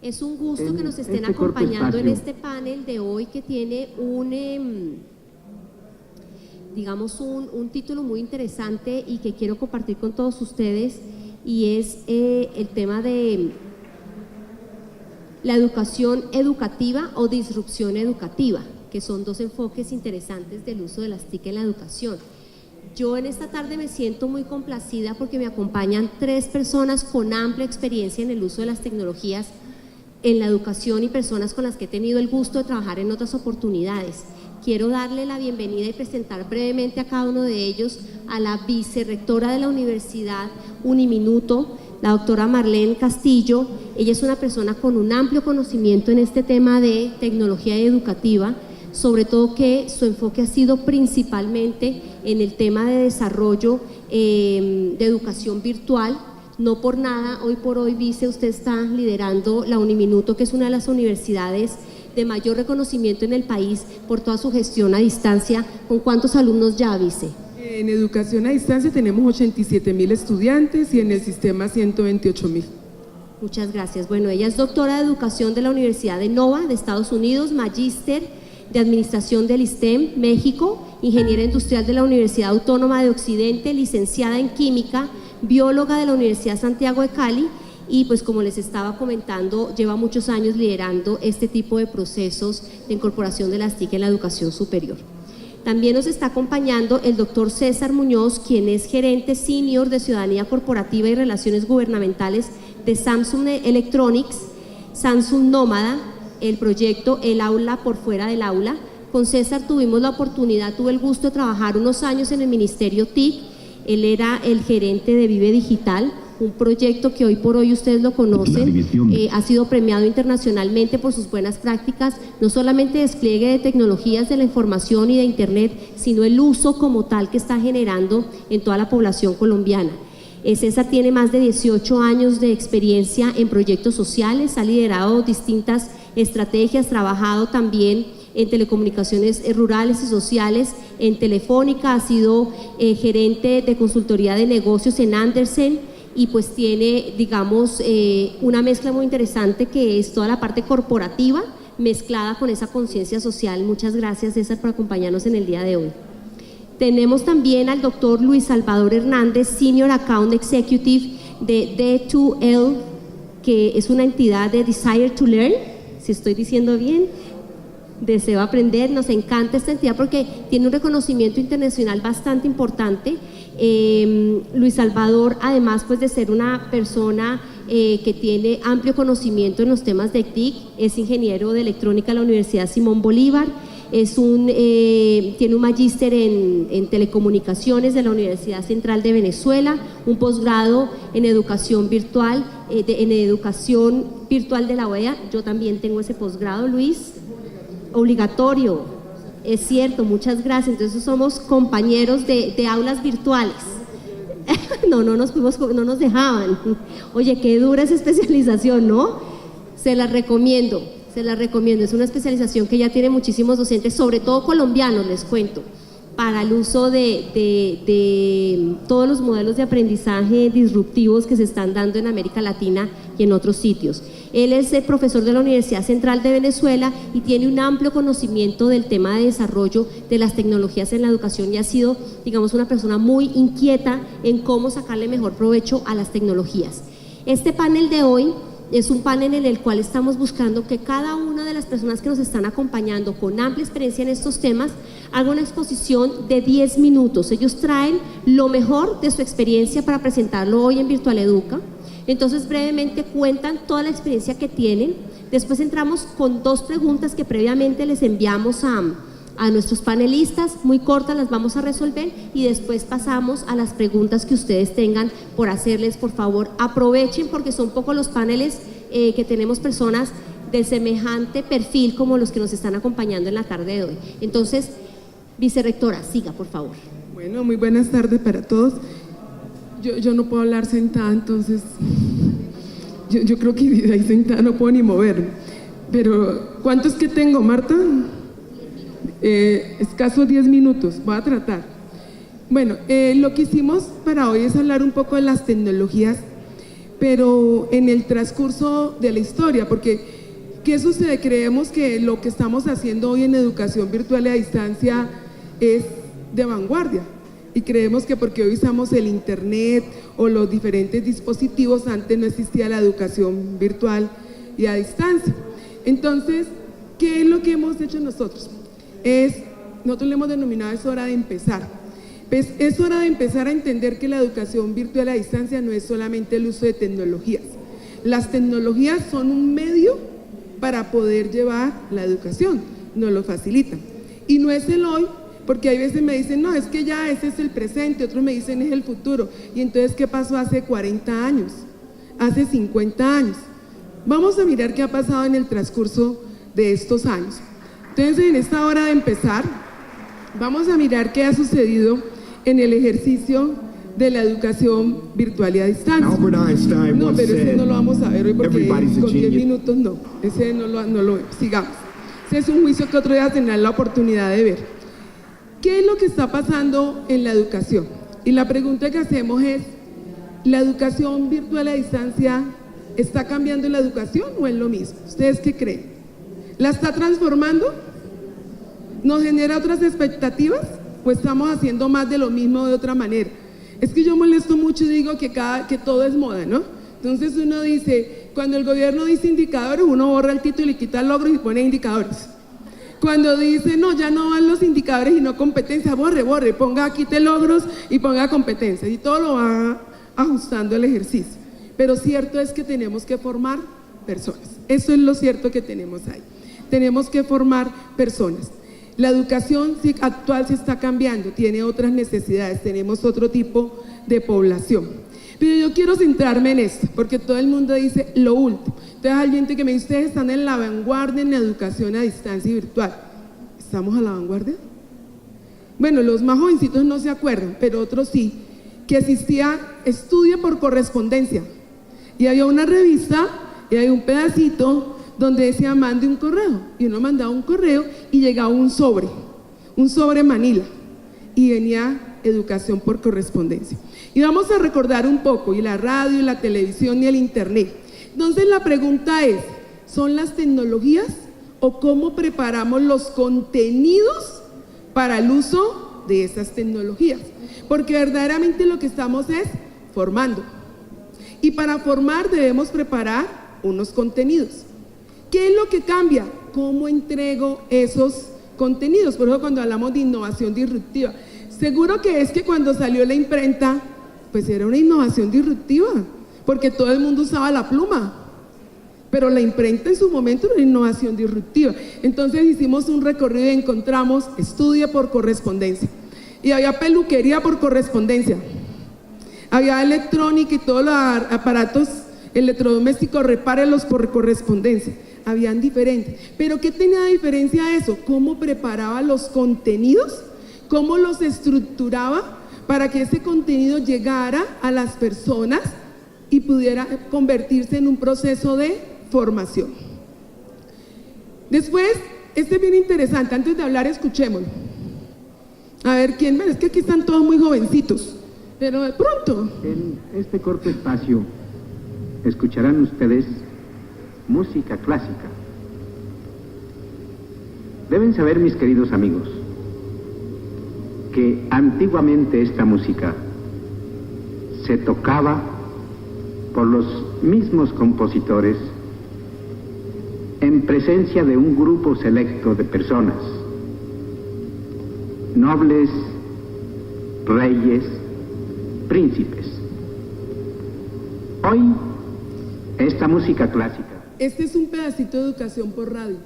Es un gusto que nos estén acompañando en este panel de hoy que tiene digamos un título muy interesante y que quiero compartir con todos ustedes, y es el tema de la educación educativa o disrupción educativa, que son dos enfoques interesantes del uso de las TIC en la educación. Yo en esta tarde me siento muy complacida porque me acompañan tres personas con amplia experiencia en el uso de las tecnologías en la educación y personas con las que he tenido el gusto de trabajar en otras oportunidades. Quiero darle la bienvenida y presentar brevemente a cada uno de ellos a la vicerrectora de la Universidad Uniminuto, la doctora Marlene Castillo. Ella es una persona con un amplio conocimiento en este tema de tecnología educativa, sobre todo que su enfoque ha sido principalmente en el tema de desarrollo de educación virtual. No por nada, hoy por hoy, vice, usted está liderando la Uniminuto, que es una de las universidades de mayor reconocimiento en el país por toda su gestión a distancia. ¿Con cuántos alumnos ya, vice? En educación a distancia tenemos 87.000 estudiantes y en el sistema 128.000. Muchas gracias. Bueno, ella es doctora de educación de la Universidad de Nova de Estados Unidos, magíster de Administración del ISTEM, México, ingeniera industrial de la Universidad Autónoma de Occidente, licenciada en Química, bióloga de la Universidad Santiago de Cali, y pues como les estaba comentando, lleva muchos años liderando este tipo de procesos de incorporación de las TIC en la educación superior. También nos está acompañando el doctor César Muñoz, quien es gerente senior de Ciudadanía Corporativa y Relaciones Gubernamentales de Samsung Electronics, Samsung Nómada, el proyecto El Aula por Fuera del Aula. Con César tuve el gusto de trabajar unos años en el Ministerio TIC. Él era el gerente de Vive Digital, un proyecto que hoy por hoy ustedes lo conocen, ha sido premiado internacionalmente por sus buenas prácticas, no solamente despliegue de tecnologías de la información y de Internet, sino el uso como tal que está generando en toda la población colombiana. César tiene más de 18 años de experiencia en proyectos sociales, ha liderado distintas estrategias, trabajado también en telecomunicaciones rurales y sociales, en Telefónica, ha sido gerente de consultoría de negocios en Andersen, y pues tiene, digamos, una mezcla muy interesante que es toda la parte corporativa mezclada con esa conciencia social. Muchas gracias, César, por acompañarnos en el día de hoy. Tenemos también al doctor Luis Salvador Hernández, Senior Account Executive de D2L, que es una entidad de Desire to Learn, si estoy diciendo bien, deseo aprender. Nos encanta esta entidad porque tiene un reconocimiento internacional bastante importante. Luis Salvador, además pues de ser una persona que tiene amplio conocimiento en los temas de TIC, es ingeniero de electrónica de la Universidad Simón Bolívar, tiene un magíster en telecomunicaciones de la Universidad Central de Venezuela, un posgrado en educación virtual, de la OEA. Yo también tengo ese posgrado, Luis, obligatorio, es cierto, muchas gracias. Entonces somos compañeros de aulas virtuales. No nos dejaban. Oye, qué dura esa especialización, ¿no? Se la recomiendo, es una especialización que ya tiene muchísimos docentes, sobre todo colombianos, les cuento, para el uso de todos los modelos de aprendizaje disruptivos que se están dando en América Latina y en otros sitios. Él es el profesor de la Universidad Central de Venezuela y tiene un amplio conocimiento del tema de desarrollo de las tecnologías en la educación y ha sido, digamos, una persona muy inquieta en cómo sacarle mejor provecho a las tecnologías. Este panel de hoy es un panel en el cual estamos buscando que cada una de las personas que nos están acompañando con amplia experiencia en estos temas haga una exposición de 10 minutos. Ellos traen lo mejor de su experiencia para presentarlo hoy en Virtual Educa. Entonces brevemente cuentan toda la experiencia que tienen. Después entramos con 2 preguntas que previamente les enviamos a nuestros panelistas, muy cortas, las vamos a resolver, y después pasamos a las preguntas que ustedes tengan por hacerles. Por favor, aprovechen porque son pocos los paneles que tenemos personas de semejante perfil como los que nos están acompañando en la tarde de hoy. Entonces, vicerrectora, siga, por favor. Bueno, muy buenas tardes para todos. Yo no puedo hablar sentada, entonces yo creo que de ahí sentada no puedo ni mover. Pero, ¿cuántos que tengo, Marta? Escasos 10 minutos, voy a tratar. Bueno, lo que hicimos para hoy es hablar un poco de las tecnologías, pero en el transcurso de la historia, porque ¿qué sucede? Creemos que lo que estamos haciendo hoy en educación virtual y a distancia es de vanguardia, y creemos que porque hoy usamos el internet o los diferentes dispositivos, antes no existía la educación virtual y a distancia. Entonces, ¿qué es lo que hemos hecho nosotros? Nosotros le hemos denominado es hora de empezar. Pues es hora de empezar a entender que la educación virtual a distancia no es solamente el uso de tecnologías. Las tecnologías son un medio para poder llevar la educación, nos lo facilitan. Y no es el hoy, porque hay veces me dicen, no, es que ya ese es el presente, otros me dicen es el futuro. Y entonces, ¿qué pasó hace 40 años? Hace 50 años. Vamos a mirar qué ha pasado en el transcurso de estos años. Entonces, en esta hora de empezar, vamos a mirar qué ha sucedido en el ejercicio de la educación virtual y a distancia. Albert Einstein No, once pero ese said, no lo vamos a ver hoy porque "Everybody's a con 10 genius." minutos no, ese no lo vemos, sigamos. Ese es un juicio que otro día tendrán la oportunidad de ver. ¿Qué es lo que está pasando en la educación? Y la pregunta que hacemos es, ¿la educación virtual a distancia está cambiando la educación o es lo mismo? ¿Ustedes qué creen? ¿La está transformando? ¿Nos genera otras expectativas? ¿O estamos haciendo más de lo mismo de otra manera? Es que yo molesto mucho y digo que todo es moda, ¿no? Entonces uno dice, cuando el gobierno dice indicadores, uno borra el título y quita logros y pone indicadores. Cuando dice, no, ya no van los indicadores y no competencia, borre, ponga, quite logros y ponga competencia. Y todo lo va ajustando el ejercicio. Pero cierto es que tenemos que formar personas. Eso es lo cierto que tenemos ahí. Tenemos que formar personas. La educación actual se está cambiando, tiene otras necesidades, tenemos otro tipo de población. Pero yo quiero centrarme en esto, porque todo el mundo dice lo último. Entonces hay gente que me dice, ustedes están en la vanguardia en la educación a distancia y virtual. ¿Estamos a la vanguardia? Bueno, los más jovencitos no se acuerdan, pero otros sí, que existía estudio por correspondencia. Y había una revista y había un pedacito donde decía mande un correo, y uno mandaba un correo y llegaba un sobre Manila, y venía educación por correspondencia. Y vamos a recordar un poco, y la radio, y la televisión, y el internet. Entonces la pregunta es, ¿son las tecnologías o cómo preparamos los contenidos para el uso de esas tecnologías? Porque verdaderamente lo que estamos es formando. Y para formar debemos preparar unos contenidos. ¿Qué es lo que cambia? ¿Cómo entrego esos contenidos? Por eso cuando hablamos de innovación disruptiva, seguro que es que cuando salió la imprenta, pues era una innovación disruptiva, porque todo el mundo usaba la pluma, pero la imprenta en su momento era una innovación disruptiva. Entonces hicimos un recorrido y encontramos estudio por correspondencia, y había peluquería por correspondencia, había electrónica y todos los aparatos electrodomésticos, repárelos por correspondencia. Habían diferentes, pero ¿qué tenía de diferencia eso? ¿Cómo preparaba los contenidos? ¿Cómo los estructuraba para que ese contenido llegara a las personas y pudiera convertirse en un proceso de formación? Después, este es bien interesante, antes de hablar escuchémoslo. A ver, ¿quién? Es que aquí están todos muy jovencitos, pero de pronto. En este corto espacio escucharán ustedes música clásica. Deben saber, mis queridos amigos, que antiguamente esta música se tocaba por los mismos compositores en presencia de un grupo selecto de personas, nobles, reyes, príncipes. Hoy, esta música clásica. Este es un pedacito de educación por radio.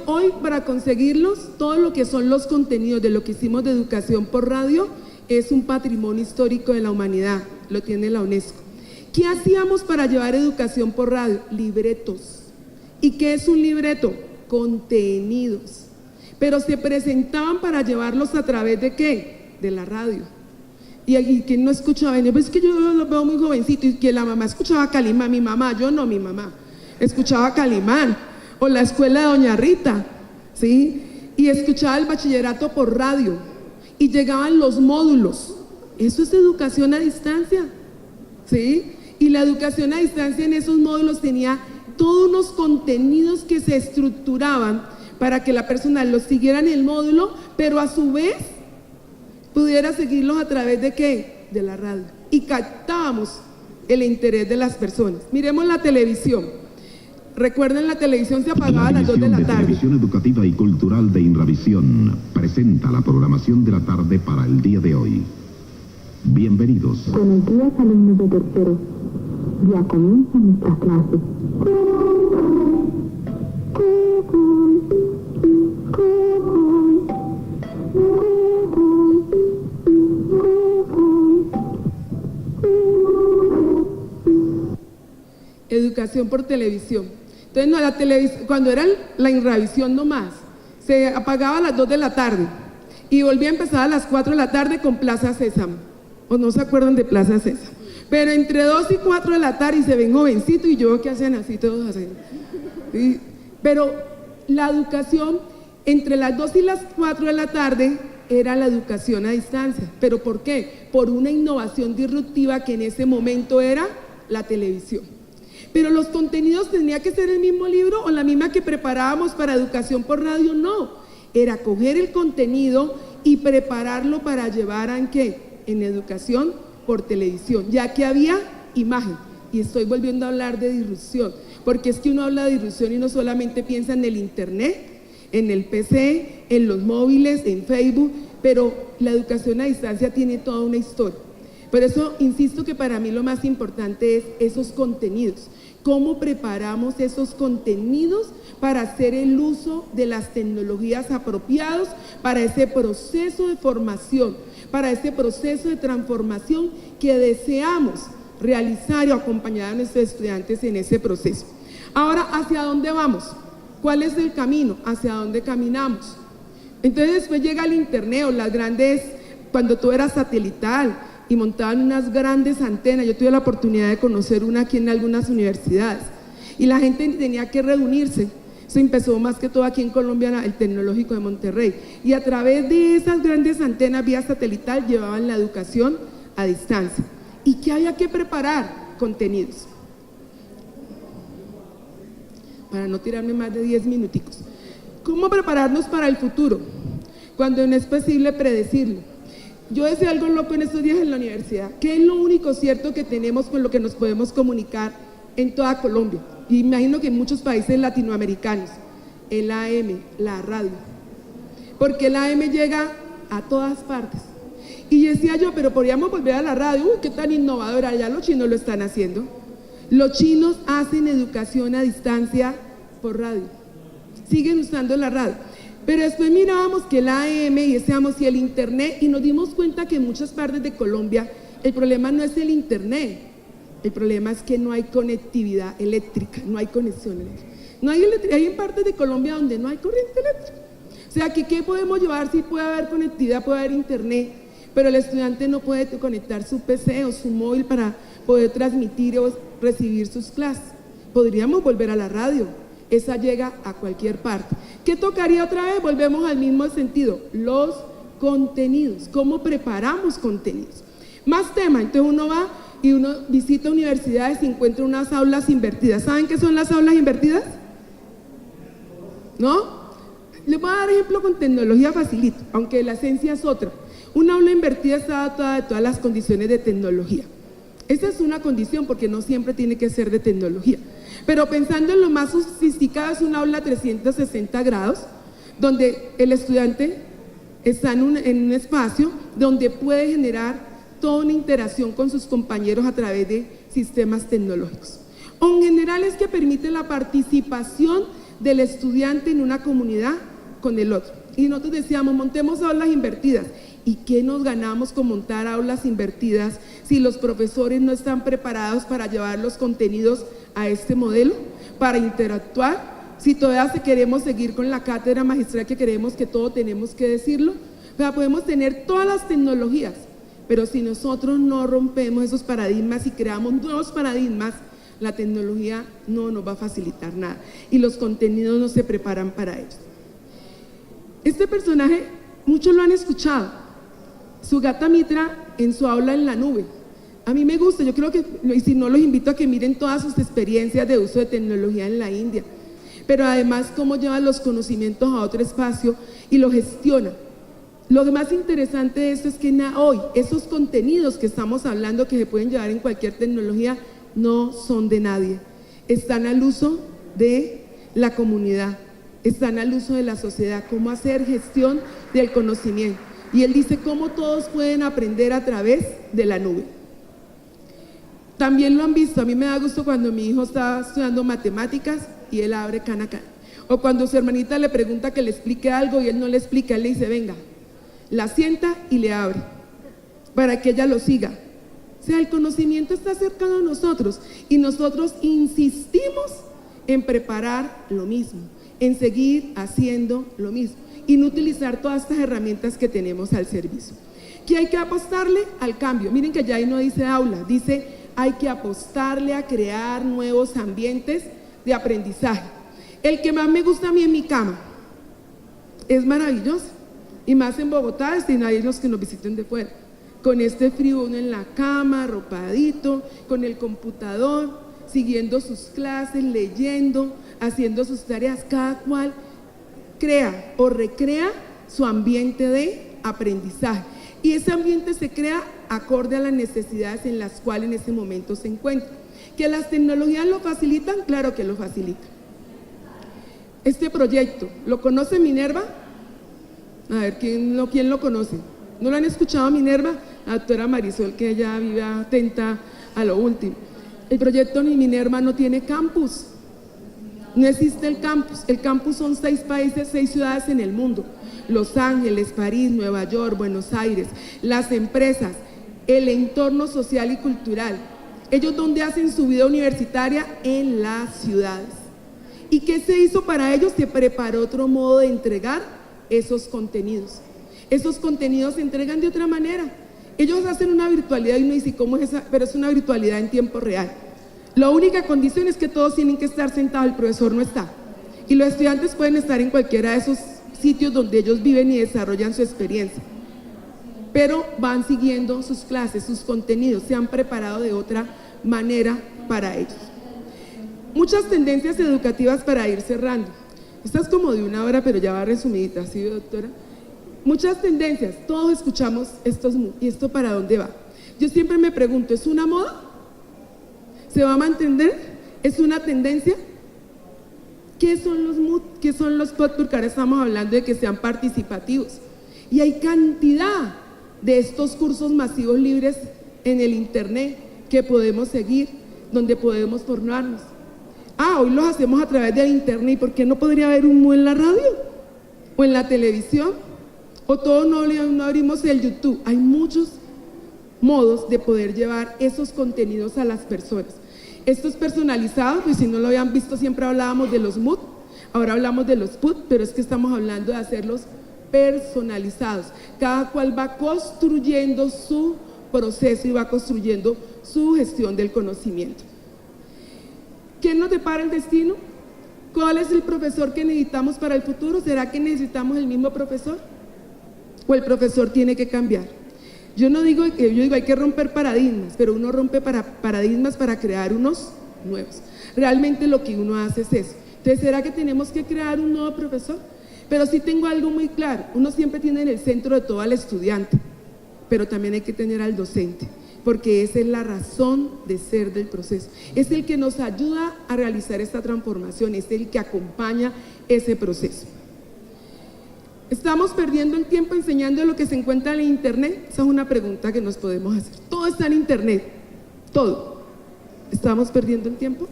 Hoy, para conseguirlos, todo lo que son los contenidos de lo que hicimos de educación por radio es un patrimonio histórico de la humanidad, lo tiene la UNESCO. ¿Qué hacíamos para llevar educación por radio? Libretos. ¿Y qué es un libreto? Contenidos. Pero se presentaban para llevarlos a través de ¿qué? De la radio. Y quien no escuchaba, pues es que yo lo veo muy jovencito, y que la mamá escuchaba Calimán, mi mamá escuchaba Calimán, o la escuela de Doña Rita, ¿sí? Y escuchaba el bachillerato por radio, y llegaban los módulos. Eso es educación a distancia, ¿sí? Y la educación a distancia en esos módulos tenía todos unos contenidos que se estructuraban para que la persona los siguiera en el módulo, pero a su vez pudiera seguirlos a través de ¿qué? De la radio. Y captábamos el interés de las personas. Miremos la televisión. Recuerden, la televisión se apagaba a las 2 de la tarde. La Televisión Educativa y Cultural de Inravisión presenta la programación de la tarde para el día de hoy. Bienvenidos. Buenos días, alumnos de tercero. Ya comienza nuestra clase. Educación por televisión. Entonces, no, la televisión, cuando era la Inravisión nomás, se apagaba a las 2 de la tarde y volvía a empezar a las 4 de la tarde con Plaza Sésamo. ¿O no se acuerdan de Plaza Sésamo? Pero entre 2 y 4 de la tarde y se ven jovencitos y yo, ¿qué hacen así? Todos hacen. Pero la educación entre las 2 y las 4 de la tarde era la educación a distancia. ¿Pero por qué? Por una innovación disruptiva que en ese momento era la televisión. Pero los contenidos tenía que ser el mismo libro o la misma que preparábamos para educación por radio, no. Era coger el contenido y prepararlo para llevar ¿en qué? En educación por televisión, ya que había imagen. Y estoy volviendo a hablar de disrupción, porque es que uno habla de disrupción y no solamente piensa en el internet, en el PC, en los móviles, en Facebook, pero la educación a distancia tiene toda una historia. Por eso insisto que para mí lo más importante es esos contenidos. ¿Cómo preparamos esos contenidos para hacer el uso de las tecnologías apropiados para ese proceso de formación, para ese proceso de transformación que deseamos realizar y acompañar a nuestros estudiantes en ese proceso? Ahora, ¿hacia dónde vamos? ¿Cuál es el camino? ¿Hacia dónde caminamos? Entonces después llega el internet o las grandes, cuando todo era satelital, y montaban unas grandes antenas. Yo tuve la oportunidad de conocer una aquí en algunas universidades y la gente tenía que reunirse. Eso empezó más que todo aquí en Colombia, el Tecnológico de Monterrey, y a través de esas grandes antenas vía satelital llevaban la educación a distancia. ¿Y qué había que preparar? Contenidos. Para no tirarme más de 10 minuticos. ¿Cómo prepararnos para el futuro? Cuando no es posible predecirlo. Yo decía algo loco en estos días en la universidad. ¿Qué es lo único cierto que tenemos con lo que nos podemos comunicar en toda Colombia? Y imagino que en muchos países latinoamericanos. El AM, la radio. Porque el AM llega a todas partes. Y decía yo, pero podríamos volver a la radio. ¡Qué tan innovadora! Ya los chinos lo están haciendo. Los chinos hacen educación a distancia por radio. Siguen usando la radio. Pero después mirábamos que el AM y decíamos y el internet, y nos dimos cuenta que en muchas partes de Colombia el problema no es el internet, el problema es que no hay conectividad eléctrica, no hay conexión eléctrica. Hay en partes de Colombia donde no hay corriente eléctrica. O sea, ¿qué podemos llevar? Sí puede haber conectividad, puede haber internet, pero el estudiante no puede conectar su PC o su móvil para poder transmitir o recibir sus clases. Podríamos volver a la radio, esa llega a cualquier parte. ¿Qué tocaría otra vez? Volvemos al mismo sentido, los contenidos, cómo preparamos contenidos. Más tema, entonces uno va y uno visita universidades y encuentra unas aulas invertidas. ¿Saben qué son las aulas invertidas? ¿No? Les voy a dar ejemplo con tecnología facilito, aunque la esencia es otra. Una aula invertida está dotada de todas las condiciones de tecnología. Esa es una condición porque no siempre tiene que ser de tecnología. Pero pensando en lo más sofisticado, es una aula 360 grados, donde el estudiante está en un espacio donde puede generar toda una interacción con sus compañeros a través de sistemas tecnológicos. O en general es que permite la participación del estudiante en una comunidad con el otro. Y nosotros decíamos, montemos aulas invertidas. ¿Y qué nos ganamos con montar aulas invertidas si los profesores no están preparados para llevar los contenidos a este modelo, para interactuar? Si todavía queremos seguir con la cátedra magistral que creemos que todo tenemos que decirlo, o sea, podemos tener todas las tecnologías, pero si nosotros no rompemos esos paradigmas y creamos nuevos paradigmas, la tecnología no nos va a facilitar nada y los contenidos no se preparan para ello. Este personaje, muchos lo han escuchado, Sugata Mitra en su aula en la nube. A mí me gusta, yo creo que, y si no, los invito a que miren todas sus experiencias de uso de tecnología en la India, pero además cómo llevan los conocimientos a otro espacio y lo gestionan. Lo más interesante de esto es que hoy esos contenidos que estamos hablando que se pueden llevar en cualquier tecnología no son de nadie, están al uso de la comunidad, están al uso de la sociedad, cómo hacer gestión del conocimiento. Y él dice cómo todos pueden aprender a través de la nube. También lo han visto, a mí me da gusto cuando mi hijo está estudiando matemáticas y él abre Khan Academy. O cuando su hermanita le pregunta que le explique algo y él no le explica, él le dice, venga, la sienta y le abre, para que ella lo siga. O sea, el conocimiento está cercano a nosotros y nosotros insistimos en preparar lo mismo, en seguir haciendo lo mismo y no utilizar todas estas herramientas que tenemos al servicio. ¿Qué hay que apostarle? Al cambio. Miren que ya ahí no dice aula, dice hay que apostarle a crear nuevos ambientes de aprendizaje. El que más me gusta a mí en mi cama es maravilloso, y más en Bogotá, sin nadie los que nos visiten de fuera. Con este frío uno en la cama, arropadito, con el computador, siguiendo sus clases, leyendo, haciendo sus tareas, cada cual crea o recrea su ambiente de aprendizaje. Y ese ambiente se crea acorde a las necesidades en las cuales en ese momento se encuentra. ¿Que las tecnologías lo facilitan? Claro que lo facilitan. Este proyecto, ¿lo conoce Minerva? A ver, ¿quién lo conoce? ¿No lo han escuchado Minerva? La doctora Marisol, que ella vive atenta a lo último. El proyecto Minerva no tiene campus. No existe el campus. El campus son 6 países, 6 ciudades en el mundo. Los Ángeles, París, Nueva York, Buenos Aires. Las empresas, el entorno social y cultural. Ellos donde hacen su vida universitaria en las ciudades. ¿Y qué se hizo para ellos? Se preparó otro modo de entregar esos contenidos. Esos contenidos se entregan de otra manera. Ellos hacen una virtualidad y uno dice, ¿cómo es esa? Pero es una virtualidad en tiempo real. La única condición es que todos tienen que estar sentados, el profesor no está. Y los estudiantes pueden estar en cualquiera de esos sitios donde ellos viven y desarrollan su experiencia. Pero van siguiendo sus clases, sus contenidos, se han preparado de otra manera para ellos. Muchas tendencias educativas para ir cerrando. Esta es como de 1 hora, pero ya va resumidita, ¿sí, doctora? Muchas tendencias, todos escuchamos estos ¿y esto para dónde va? Yo siempre me pregunto, ¿es una moda? ¿Se va a mantener? ¿Es una tendencia? ¿Qué son los MOOC? ¿Qué son los POD? Porque ahora estamos hablando de que sean participativos. Y hay cantidad de estos cursos masivos libres en el internet que podemos seguir, donde podemos formarnos. Hoy los hacemos a través del internet, ¿y por qué no podría haber un MOOC en la radio? ¿O en la televisión? ¿O todos no abrimos el YouTube? Hay muchos modos de poder llevar esos contenidos a las personas. Esto es personalizado, pues si no lo habían visto, siempre hablábamos de los MOOC, ahora hablamos de los PUT, pero es que estamos hablando de hacerlos personalizados. Cada cual va construyendo su proceso y va construyendo su gestión del conocimiento. ¿Quién nos depara el destino? ¿Cuál es el profesor que necesitamos para el futuro? ¿Será que necesitamos el mismo profesor? ¿O el profesor tiene que cambiar? Yo digo hay que romper paradigmas, pero uno rompe paradigmas para crear unos nuevos. Realmente lo que uno hace es eso. Entonces, ¿será que tenemos que crear un nuevo profesor? Pero sí tengo algo muy claro, uno siempre tiene en el centro de todo al estudiante, pero también hay que tener al docente, porque esa es la razón de ser del proceso. Es el que nos ayuda a realizar esta transformación, es el que acompaña ese proceso. ¿Estamos perdiendo el tiempo enseñando lo que se encuentra en internet? Esa es una pregunta que nos podemos hacer. Todo está en internet, todo. ¿Estamos perdiendo el tiempo?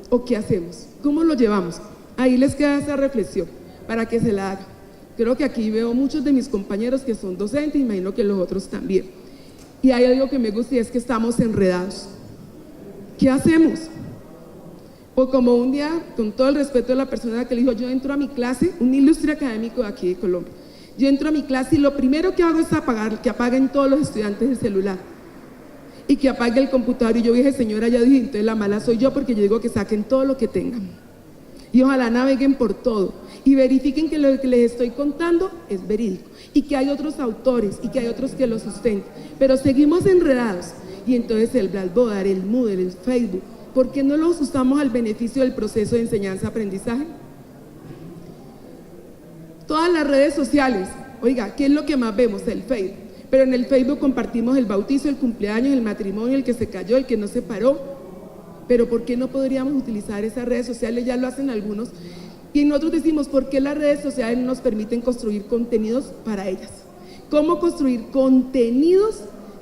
¿O qué hacemos? ¿Cómo lo llevamos? Ahí les queda esa reflexión para que se la hagan. Creo que aquí veo muchos de mis compañeros que son docentes, imagino que los otros también. Y hay algo que me gusta y es que estamos enredados. ¿Qué hacemos? O como un día, con todo el respeto de la persona que le dijo, yo entro a mi clase, un ilustre académico de aquí de Colombia, yo entro a mi clase y lo primero que hago es que apaguen todos los estudiantes el celular y que apague el computador. Y yo dije, señora, ya dije, entonces la mala soy yo, porque yo digo que saquen todo lo que tengan y ojalá naveguen por todo. y verifiquen que lo que les estoy contando es verídico y que hay otros autores y que hay otros que lo sustentan. Pero seguimos enredados y entonces el Blackboard, el Moodle, el Facebook, ¿por qué no los usamos al beneficio del proceso de enseñanza-aprendizaje? Todas las redes sociales, oiga, ¿qué es lo que más vemos? El Facebook. Pero en el Facebook compartimos el bautizo, el cumpleaños, el matrimonio, el que se cayó, el que no se paró. Pero ¿por qué no podríamos utilizar esas redes sociales? Ya lo hacen algunos. Y nosotros decimos, ¿por qué las redes sociales no nos permiten construir contenidos para ellas? ¿Cómo construir contenidos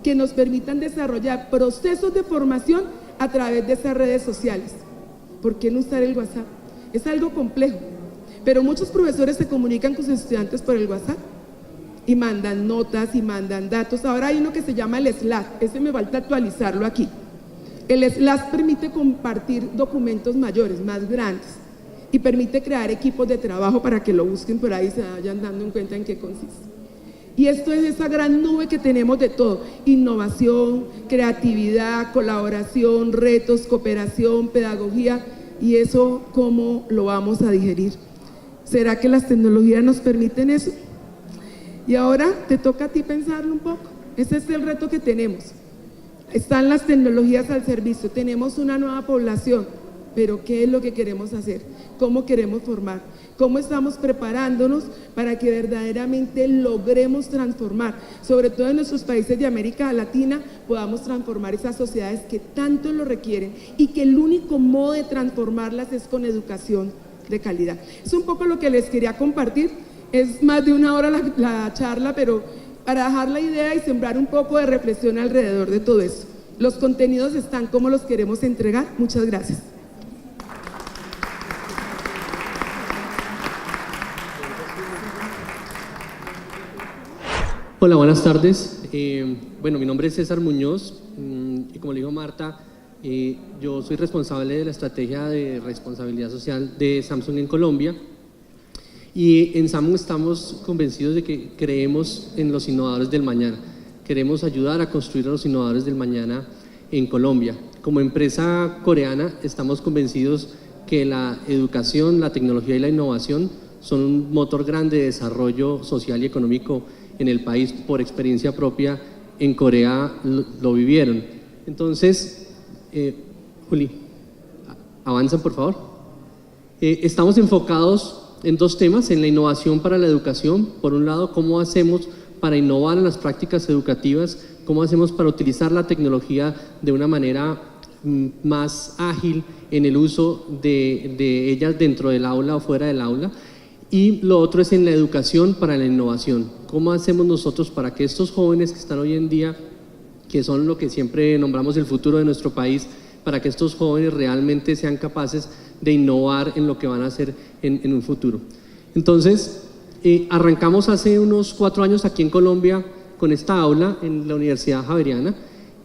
que nos permitan desarrollar procesos de formación a través de esas redes sociales? ¿Por qué no usar el WhatsApp? Es algo complejo, pero muchos profesores se comunican con sus estudiantes por el WhatsApp y mandan notas y mandan datos. Ahora hay uno que se llama el Slack, ese me falta actualizarlo aquí. El Slack permite compartir documentos mayores, más grandes, y permite crear equipos de trabajo para que lo busquen por ahí y se vayan dando en cuenta en qué consiste. Y esto es esa gran nube que tenemos de todo: innovación, creatividad, colaboración, retos, cooperación, pedagogía. ¿Y eso cómo lo vamos a digerir? ¿Será que las tecnologías nos permiten eso? Y ahora te toca a ti pensarlo un poco. Ese es el reto que tenemos. Están las tecnologías al servicio, tenemos una nueva población, pero ¿qué es lo que queremos hacer? ¿Cómo queremos formar? ¿Cómo estamos preparándonos para que verdaderamente logremos transformar, sobre todo en nuestros países de América Latina, podamos transformar esas sociedades que tanto lo requieren y que el único modo de transformarlas es con educación de calidad? Es un poco lo que les quería compartir. Es más de una hora la charla, pero para dejar la idea y sembrar un poco de reflexión alrededor de todo eso. Los contenidos están como los queremos entregar. Muchas gracias. Hola, buenas tardes. Bueno, mi nombre es César Muñoz y como le dijo Marta, yo soy responsable de la estrategia de responsabilidad social de Samsung en Colombia. Y en Samsung estamos convencidos de que creemos en los innovadores del mañana. Queremos ayudar a construir a los innovadores del mañana en Colombia. Como empresa coreana estamos convencidos que la educación, la tecnología y la innovación son un motor grande de desarrollo social y económico en el país. Por experiencia propia, en Corea lo vivieron. Entonces, Juli, avanzan por favor. Estamos enfocados en dos temas: en la innovación para la educación. Por un lado, cómo hacemos para innovar en las prácticas educativas, cómo hacemos para utilizar la tecnología de una manera más ágil en el uso de ellas dentro del aula o fuera del aula. Y lo otro es en la educación para la innovación. ¿Cómo hacemos nosotros para que estos jóvenes que están hoy en día, que son lo que siempre nombramos el futuro de nuestro país, para que estos jóvenes realmente sean capaces de innovar en lo que van a hacer en un futuro? Entonces, arrancamos hace unos 4 años aquí en Colombia con esta aula en la Universidad Javeriana.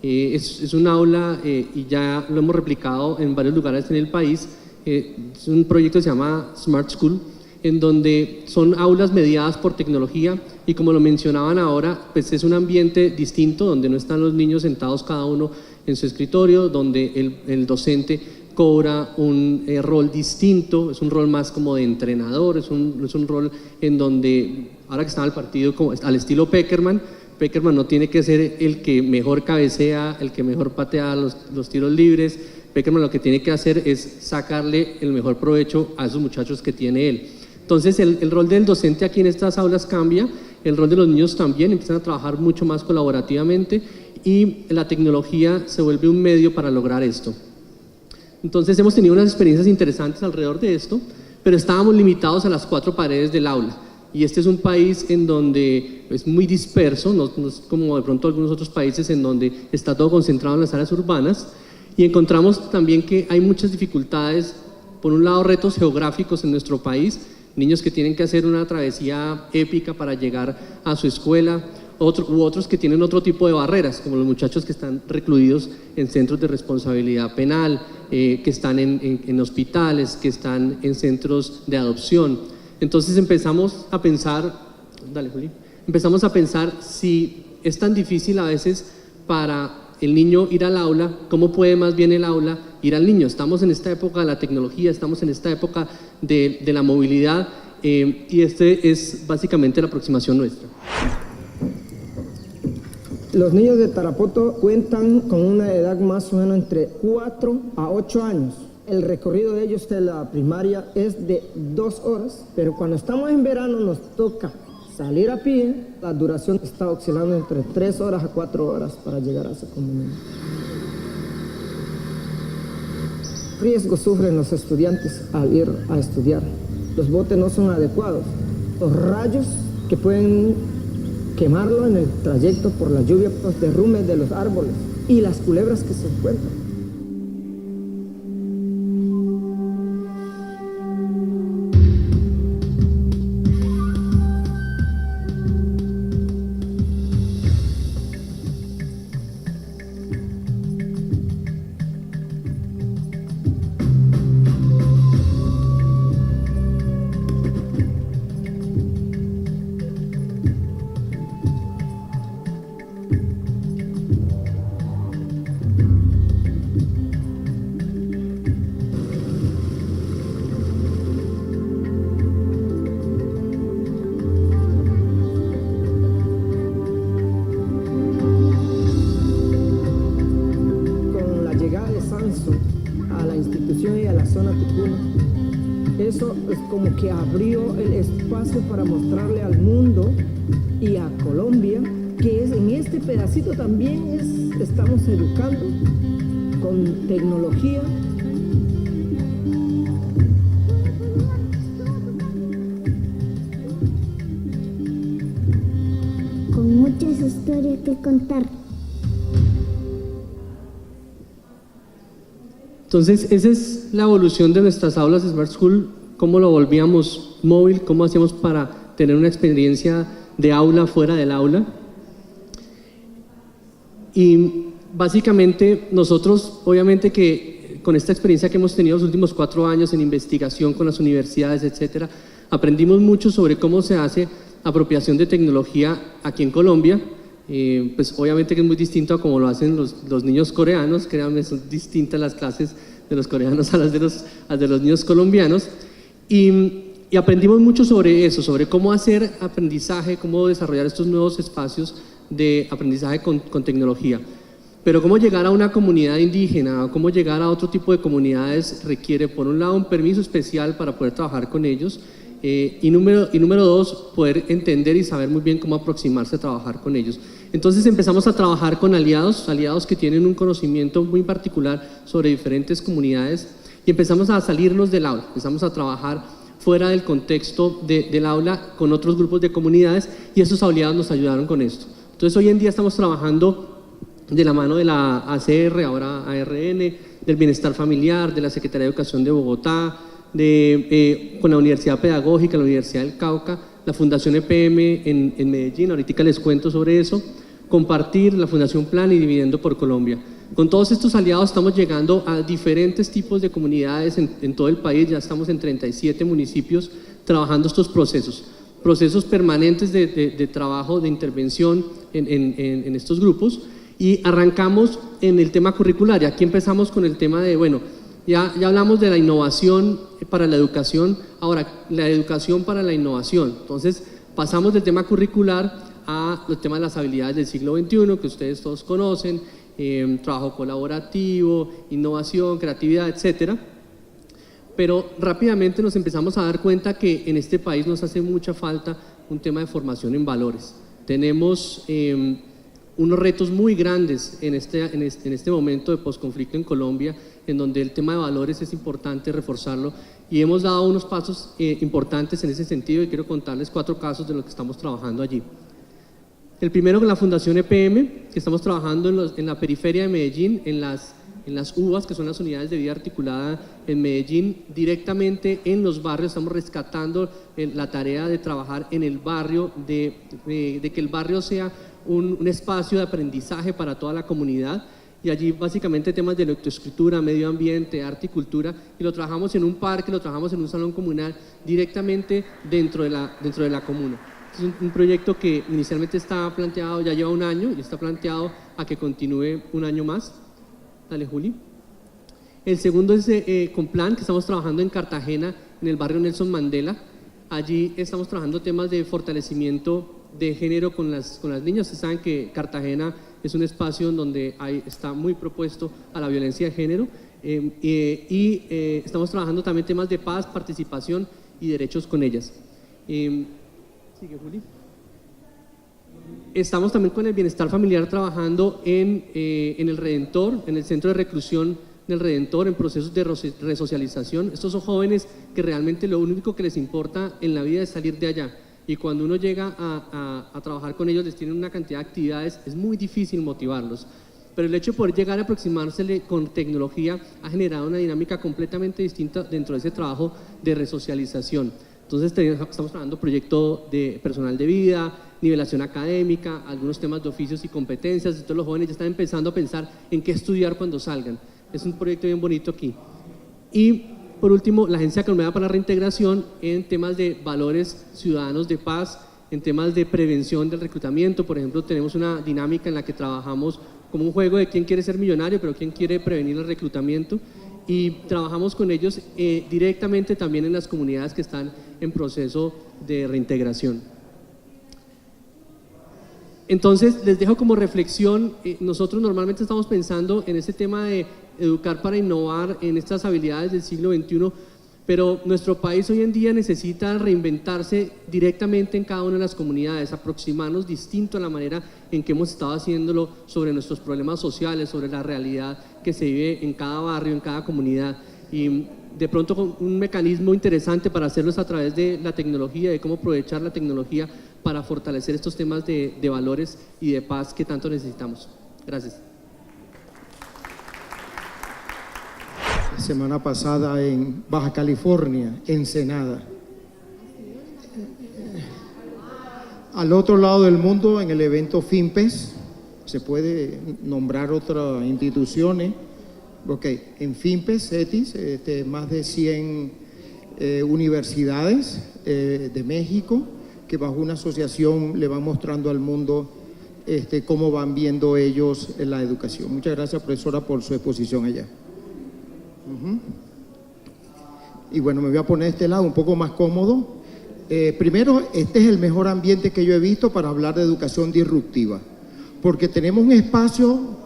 Es un aula y ya lo hemos replicado en varios lugares en el país. Es un proyecto que se llama Smart School, en donde son aulas mediadas por tecnología y, como lo mencionaban ahora, pues es un ambiente distinto donde no están los niños sentados cada uno en su escritorio, donde el docente cobra un rol distinto, es un rol más como de entrenador, es un rol en donde, ahora que está el partido como al estilo Peckerman no tiene que ser el que mejor cabecea, el que mejor patea los tiros libres. Peckerman lo que tiene que hacer es sacarle el mejor provecho a esos muchachos que tiene él. Entonces el rol del docente aquí en estas aulas cambia, el rol de los niños también, empiezan a trabajar mucho más colaborativamente y la tecnología se vuelve un medio para lograr esto. Entonces hemos tenido unas experiencias interesantes alrededor de esto, pero estábamos limitados a las 4 paredes del aula. Y este es un país en donde es muy disperso, no es como de pronto algunos otros países en donde está todo concentrado en las áreas urbanas. Y encontramos también que hay muchas dificultades, por un lado retos geográficos en nuestro país, niños que tienen que hacer una travesía épica para llegar a su escuela, otros que tienen otro tipo de barreras, como los muchachos que están recluidos en centros de responsabilidad penal, que están en hospitales, que están en centros de adopción. Entonces empezamos a pensar, si es tan difícil a veces para el niño ir al aula, ¿cómo puede más bien el aula ir al niño? Estamos en esta época de la tecnología, estamos en esta época de la movilidad y este es básicamente la aproximación nuestra. Los niños de Tarapoto cuentan con una edad más o menos entre 4 a 8 años. El recorrido de ellos de la primaria es de 2 horas, pero cuando estamos en verano nos toca salir a pie. La duración está oscilando entre 3 horas a 4 horas para llegar a esa comunidad. Riesgo sufren los estudiantes al ir a estudiar. Los botes no son adecuados. Los rayos que pueden quemarlo en el trayecto por la lluvia, los derrumbes de los árboles y las culebras que se encuentran. A la institución y a la zona ticuna, eso es como que abrió el espacio para mostrarle al mundo y a Colombia que en este pedacito también estamos educando con tecnología. Con muchas historias que contar. Entonces, esa es la evolución de nuestras aulas Smart School, cómo lo volvíamos móvil, cómo hacíamos para tener una experiencia de aula fuera del aula. Y básicamente nosotros, obviamente que con esta experiencia que hemos tenido los últimos 4 años en investigación con las universidades, etcétera, aprendimos mucho sobre cómo se hace apropiación de tecnología aquí en Colombia. Pues obviamente que es muy distinto a como lo hacen los niños coreanos. Créanme, son distintas las clases de los coreanos a las de los niños colombianos, y aprendimos mucho sobre eso, sobre cómo hacer aprendizaje, cómo desarrollar estos nuevos espacios de aprendizaje con tecnología. Pero cómo llegar a una comunidad indígena, o cómo llegar a otro tipo de comunidades requiere, por un lado, un permiso especial para poder trabajar con ellos, y número 2, poder entender y saber muy bien cómo aproximarse a trabajar con ellos. Entonces empezamos a trabajar con aliados que tienen un conocimiento muy particular sobre diferentes comunidades, y empezamos a salirnos del aula, empezamos a trabajar fuera del contexto del aula con otros grupos de comunidades, y esos aliados nos ayudaron con esto. Entonces hoy en día estamos trabajando de la mano de la ACR, ahora ARN, del Bienestar Familiar, de la Secretaría de Educación de Bogotá, con la Universidad Pedagógica, la Universidad del Cauca, la Fundación EPM en Medellín. Ahorita les cuento sobre eso. Compartir, la Fundación Plan y Dividiendo por Colombia. Con todos estos aliados estamos llegando a diferentes tipos de comunidades en todo el país. Ya estamos en 37 municipios trabajando estos procesos permanentes de trabajo, de intervención en estos grupos. Y arrancamos en el tema curricular. Y aquí empezamos con el tema de, bueno, ya hablamos de la innovación para la educación, ahora la educación para la innovación. Entonces pasamos del tema curricular a los temas de las habilidades del siglo XXI, que ustedes todos conocen, trabajo colaborativo, innovación, creatividad, etcétera. Pero rápidamente nos empezamos a dar cuenta que en este país nos hace mucha falta un tema de formación en valores. Tenemos unos retos muy grandes en este momento de posconflicto en Colombia, en donde el tema de valores es importante reforzarlo, y hemos dado unos pasos importantes en ese sentido, y quiero contarles 4 casos de los que estamos trabajando allí. El primero con la Fundación EPM, que estamos trabajando en la periferia de Medellín, en las UAS, que son las unidades de vida articulada en Medellín, directamente en los barrios. Estamos rescatando la tarea de trabajar en el barrio, de que el barrio sea un espacio de aprendizaje para toda la comunidad, y allí básicamente temas de lectoescritura, medio ambiente, arte y cultura, y lo trabajamos en un parque, lo trabajamos en un salón comunal, directamente dentro de la comuna. Es un proyecto que inicialmente está planteado, ya lleva 1 año, y está planteado a que continúe 1 año más. Dale, Juli. El segundo es con Plan, que estamos trabajando en Cartagena, en el barrio Nelson Mandela, Allí estamos trabajando temas de fortalecimiento de género con las niñas. Ustedes saben que Cartagena es un espacio en donde está muy propuesto a la violencia de género estamos trabajando también temas de paz, participación y derechos con ellas. Sigue, Juli. Estamos también con el bienestar familiar trabajando en el Redentor, en el centro de reclusión del Redentor, en procesos de resocialización. Estos son jóvenes que realmente lo único que les importa en la vida es salir de allá. Y cuando uno llega a trabajar con ellos, les tienen una cantidad de actividades, es muy difícil motivarlos. Pero el hecho de poder llegar a aproximársele con tecnología ha generado una dinámica completamente distinta dentro de ese trabajo de resocialización. Entonces estamos trabajando proyecto de personal de vida, nivelación académica, algunos temas de oficios y competencias. Entonces los jóvenes ya están empezando a pensar en qué estudiar cuando salgan. Es un proyecto bien bonito aquí. Y por último, la Agencia Colombiana para la Reintegración en temas de valores ciudadanos de paz, en temas de prevención del reclutamiento. Por ejemplo, tenemos una dinámica en la que trabajamos como un juego de quién quiere ser millonario, pero quién quiere prevenir el reclutamiento. Y trabajamos con ellos directamente también en las comunidades que están en proceso de reintegración. Entonces, les dejo como reflexión, nosotros normalmente estamos pensando en ese tema de educar para innovar en estas habilidades del siglo XXI, pero nuestro país hoy en día necesita reinventarse directamente en cada una de las comunidades, aproximarnos distinto a la manera en que hemos estado haciéndolo sobre nuestros problemas sociales, sobre la realidad que se vive en cada barrio, en cada comunidad. Y de pronto un mecanismo interesante para hacerlo es a través de la tecnología, de cómo aprovechar la tecnología para fortalecer estos temas de valores y de paz que tanto necesitamos. Gracias. Semana pasada en Baja California, Ensenada. Al otro lado del mundo, en el evento FIMPES, se puede nombrar otras instituciones. En FIMPES, CETIS, más de 100 universidades de México, que bajo una asociación le van mostrando al mundo cómo van viendo ellos la educación. Muchas gracias, profesora, por su exposición allá. Y bueno, me voy a poner de este lado un poco más cómodo. Primero, este es el mejor ambiente que yo he visto para hablar de educación disruptiva, porque tenemos un espacio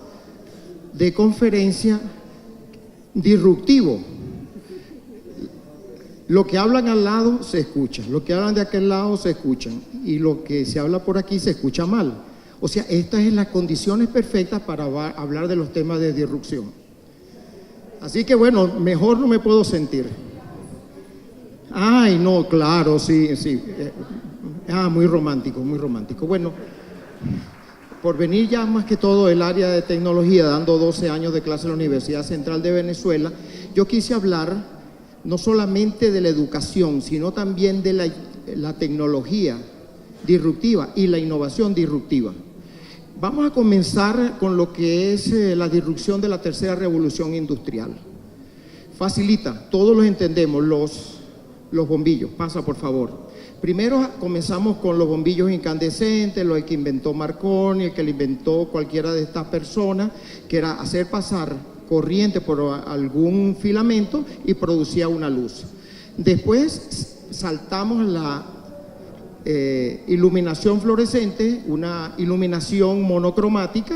de conferencia disruptivo. Lo que hablan al lado se escucha, lo que hablan de aquel lado se escuchan, y lo que se habla por aquí se escucha mal. O sea, estas son las condiciones perfectas para hablar de los temas de disrupción. Así que bueno, mejor no me puedo sentir. Ay, no, claro, sí. Muy romántico, muy romántico. Bueno, por venir ya más que todo del área de tecnología, dando 12 años de clase en la Universidad Central de Venezuela, yo quise hablar no solamente de la educación, sino también de la tecnología disruptiva y la innovación disruptiva. Vamos a comenzar con lo que es la disrupción de la tercera revolución industrial. Facilita, todos los entendemos, los bombillos. Pasa, por favor. Primero comenzamos con los bombillos incandescentes, lo que inventó Marconi, el que lo inventó cualquiera de estas personas, que era hacer pasar corriente por algún filamento y producía una luz. Después saltamos a la iluminación fluorescente, una iluminación monocromática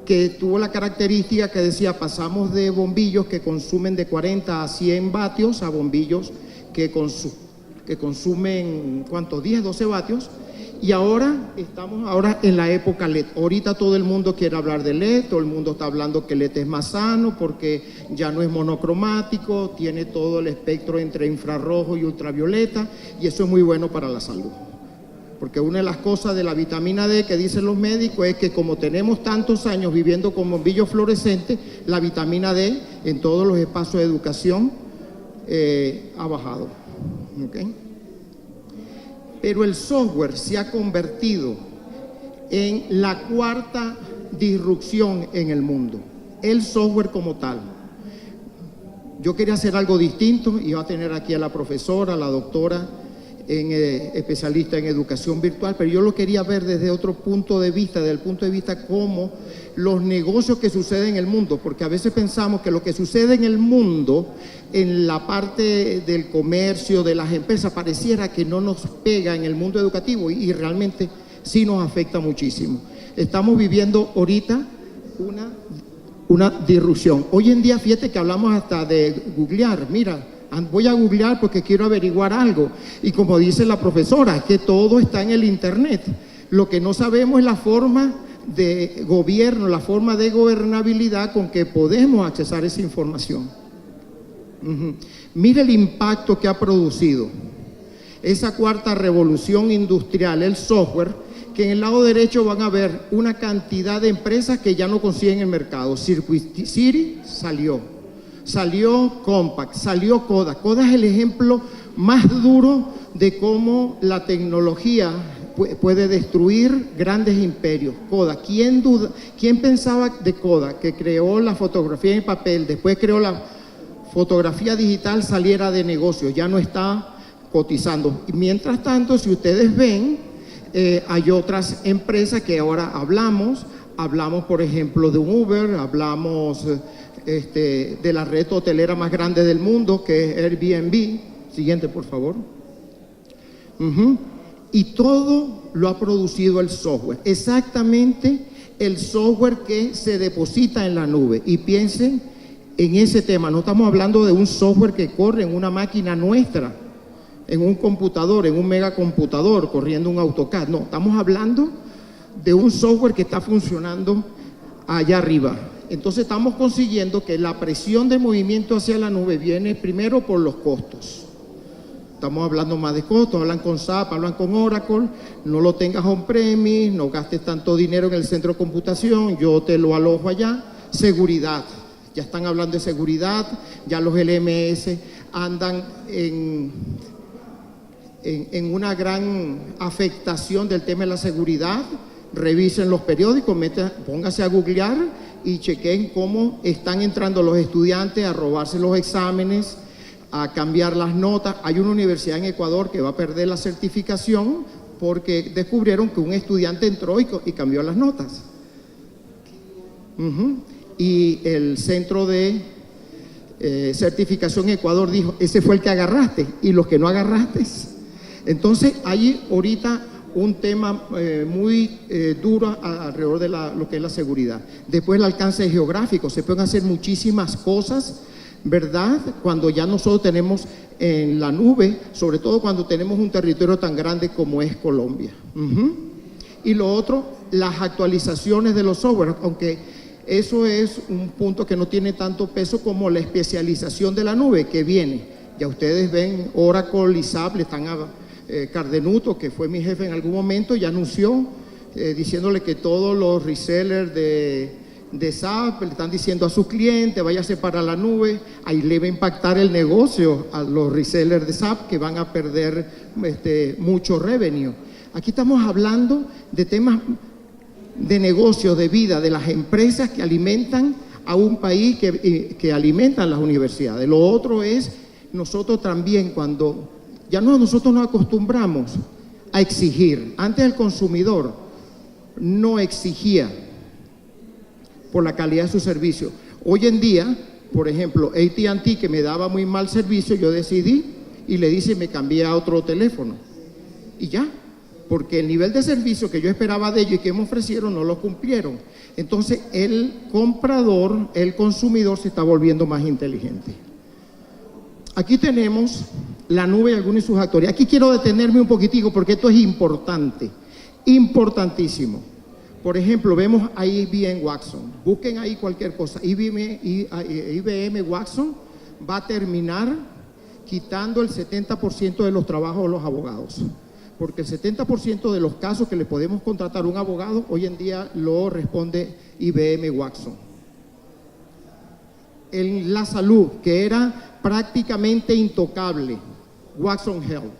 que tuvo la característica que decía, pasamos de bombillos que consumen de 40 a 100 vatios a bombillos que consumen, ¿cuánto? 10, 12 vatios. Y ahora estamos en la época LED. Ahorita todo el mundo quiere hablar de LED, todo el mundo está hablando que LED es más sano porque ya no es monocromático, tiene todo el espectro entre infrarrojo y ultravioleta, y eso es muy bueno para la salud. Porque una de las cosas de la vitamina D que dicen los médicos es que como tenemos tantos años viviendo con bombillos fluorescentes, la vitamina D en todos los espacios de educación ha bajado. ¿Okay? Pero el software se ha convertido en la cuarta disrupción en el mundo. El software como tal. Yo quería hacer algo distinto, iba a tener aquí a la profesora, a la doctora especialista en educación virtual, pero yo lo quería ver desde otro punto de vista, desde el punto de vista como los negocios que suceden en el mundo, porque a veces pensamos que lo que sucede en el mundo, en la parte del comercio, de las empresas, pareciera que no nos pega en el mundo educativo y realmente sí nos afecta muchísimo. Estamos viviendo ahorita una disrupción. Hoy en día, fíjate que hablamos hasta de googlear, mira, voy a googlear porque quiero averiguar algo. Y como dice la profesora, que todo está en el internet. Lo que no sabemos es la forma de gobierno, la forma de gobernabilidad con que podemos accesar esa información. Mire el impacto que ha producido esa cuarta revolución industrial, el software, que en el lado derecho van a ver una cantidad de empresas que ya no consiguen el mercado. Circuit City salió Compaq, salió Kodak. Kodak es el ejemplo más duro de cómo la tecnología puede destruir grandes imperios. Kodak, ¿quién pensaba de Kodak, que creó la fotografía en papel, después creó la fotografía digital, saliera de negocio? Ya no está cotizando. Y mientras tanto, si ustedes ven, hay otras empresas que ahora hablamos por ejemplo de Uber, hablamos de la red hotelera más grande del mundo, que es Airbnb. Siguiente, por favor. Y todo lo ha producido el software, exactamente el software que se deposita en la nube. Y piensen en ese tema, no estamos hablando de un software que corre en una máquina nuestra, en un computador, en un megacomputador, corriendo un AutoCAD. No, estamos hablando de un software que está funcionando allá arriba. Entonces estamos consiguiendo que la presión de movimiento hacia la nube viene primero por los costos. Estamos hablando más de costos, hablan con SAP, hablan con Oracle, no lo tengas on-premise, no gastes tanto dinero en el centro de computación, yo te lo alojo allá. Seguridad, ya están hablando de seguridad, ya los LMS andan en una gran afectación del tema de la seguridad. Revisen los periódicos, póngase a googlear y chequen cómo están entrando los estudiantes a robarse los exámenes, a cambiar las notas. Hay una universidad en Ecuador que va a perder la certificación porque descubrieron que un estudiante entró y cambió las notas. Y el centro de certificación en Ecuador dijo, ese fue el que agarraste, y los que no agarraste. Entonces hay ahorita un tema muy duro alrededor de lo que es la seguridad. Después el alcance geográfico, se pueden hacer muchísimas cosas, ¿verdad? Cuando ya nosotros tenemos en la nube, sobre todo cuando tenemos un territorio tan grande como es Colombia. Y lo otro, las actualizaciones de los software, aunque eso es un punto que no tiene tanto peso como la especialización de la nube que viene. Ya ustedes ven, Oracle y SAP le están Cardenuto, que fue mi jefe en algún momento, ya anunció diciéndole que todos los resellers de SAP le están diciendo a sus clientes, váyase para la nube. Ahí le va a impactar el negocio a los resellers de SAP, que van a perder mucho revenue. Aquí estamos hablando de temas de negocio, de vida, de las empresas que alimentan a un país, que alimentan las universidades. Lo otro es, nosotros también cuando nosotros nos acostumbramos a exigir. Antes el consumidor no exigía por la calidad de su servicio. Hoy en día, por ejemplo, AT&T, que me daba muy mal servicio, yo decidí y le dije, me cambié a otro teléfono. Y ya, porque el nivel de servicio que yo esperaba de ellos y que me ofrecieron no lo cumplieron. Entonces el comprador, el consumidor se está volviendo más inteligente. Aquí tenemos la nube y algunos de sus actores. Aquí quiero detenerme un poquitico porque esto es importante, importantísimo. Por ejemplo, vemos a IBM Watson. Busquen ahí cualquier cosa. IBM Watson va a terminar quitando el 70% de los trabajos de los abogados. Porque el 70% de los casos que le podemos contratar a un abogado, hoy en día lo responde IBM Watson. En la salud, que era prácticamente intocable, Watson Health.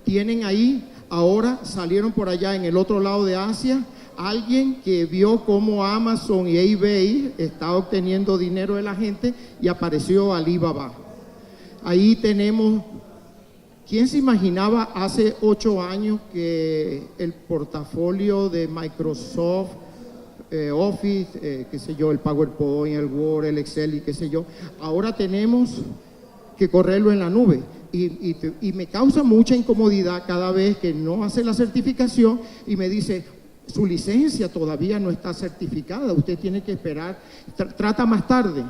Tienen ahí, ahora salieron por allá en el otro lado de Asia, alguien que vio cómo Amazon y eBay está obteniendo dinero de la gente y apareció Alibaba. Ahí tenemos ¿Quién se imaginaba hace 8 años que el portafolio de Microsoft Office, qué sé yo, el PowerPoint, el Word, el Excel y qué sé yo, ahora tenemos que correrlo en la nube? Y me causa mucha incomodidad cada vez que no hace la certificación y me dice, su licencia todavía no está certificada, usted tiene que esperar, trata más tarde.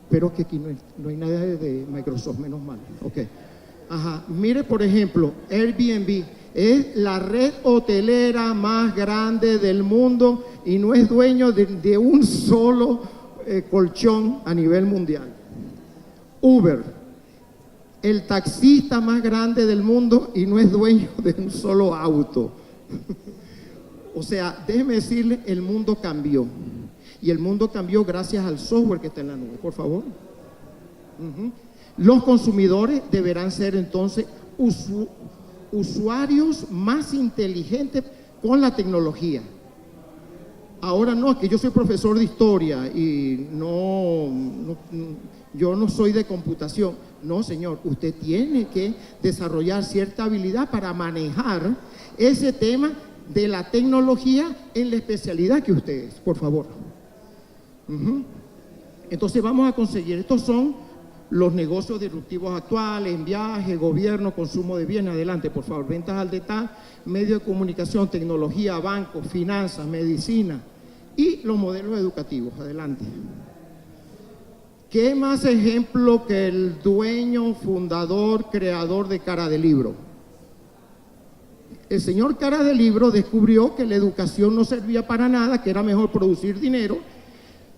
Pero que aquí no hay nada de Microsoft, menos mal. Ok. Ajá. Mire, por ejemplo, Airbnb es la red hotelera más grande del mundo y no es dueño de un solo colchón a nivel mundial. Uber, el taxista más grande del mundo y no es dueño de un solo auto. O sea, déjeme decirle, el mundo cambió. Y el mundo cambió gracias al software que está en la nube, por favor. Los consumidores deberán ser entonces usuarios más inteligentes con la tecnología. Ahora no, que yo soy profesor de historia y yo no soy de computación. No, señor, usted tiene que desarrollar cierta habilidad para manejar ese tema de la tecnología en la especialidad que usted es, por favor. Entonces vamos a conseguir, estos son los negocios disruptivos actuales, en viaje, gobierno, consumo de bienes. Adelante, por favor, ventas al detalle, medios de comunicación, tecnología, bancos, finanzas, medicina y los modelos educativos. Adelante. ¿Qué más ejemplo que el dueño, fundador, creador de Cara de Libro? El señor Cara de Libro descubrió que la educación no servía para nada, que era mejor producir dinero,